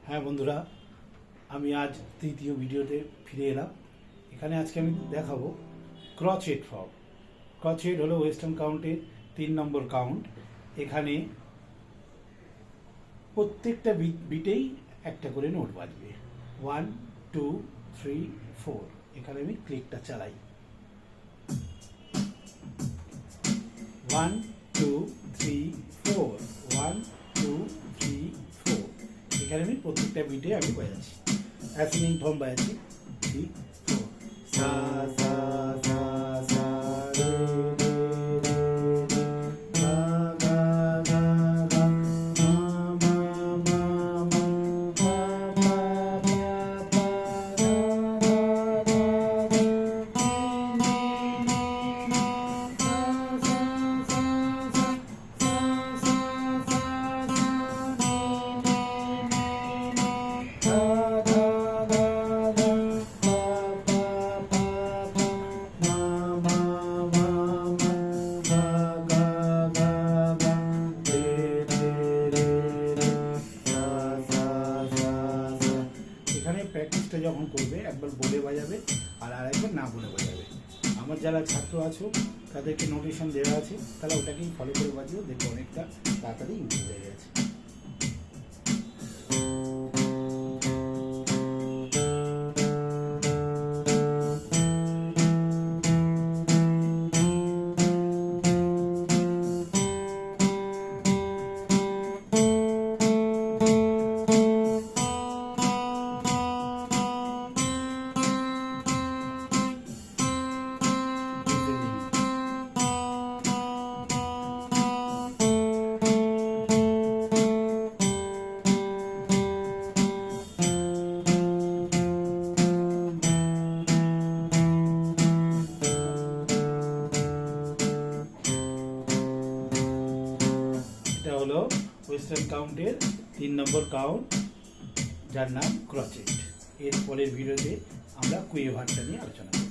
হ্যাঁ বন্ধুরা, আমি আজ তৃতীয় ভিডিওতে ফিরে এলাম। এখানে আজকে আমি দেখাবো ক্রচেট ফ্রগ। ক্রচেট হলো ওয়েস্টার্ন কাউন্টের 3 নম্বর কাউন্ট। এখানে প্রত্যেকটা বিটেই একটা করে নোট বাজবে। 1 2 3 4। এখানে আমি ক্লিকটা চালাই। 1 2 3 4 1 2 3 4। এখানে আমি প্রত্যেকটা বিটে আমি বাজাচ্ছি, অ্যাসেন্ডিং ফর্ম বাজাচ্ছি। 3 4 সা সা সা সা রে রে রে গা গা গা গা মা মা মা মা পা পা পা গা গা গা নি নি নি সা সা সা সা সা সা সা সা নি নি নি নি গা গা গা গা পা পা পা পা মা মা মা মা গা গা গা গা রে রে রে রে সা সা সা সা। এখানে প্র্যাকটিসটা যখন করবে একবার বলে বাজাবে আর আরেকবার না বলে বাজাবে। আমার যারা ছাত্র আছো তাদেরকে নোটেশন দেওয়া আছে, তারা ওটাকেই ফলো করে বাজিও, দেখবে অনেকটা তাড়াতাড়ি ইমপ্রুভ হয়ে গেছে। এটা হলো ওয়েস্টার্ন কাউন্টের 3 নম্বর কাউন্ট, যার নাম ক্রচেট। এর পরের ভিডিওতে আমরা কুইভারটা নিয়ে আলোচনা করব।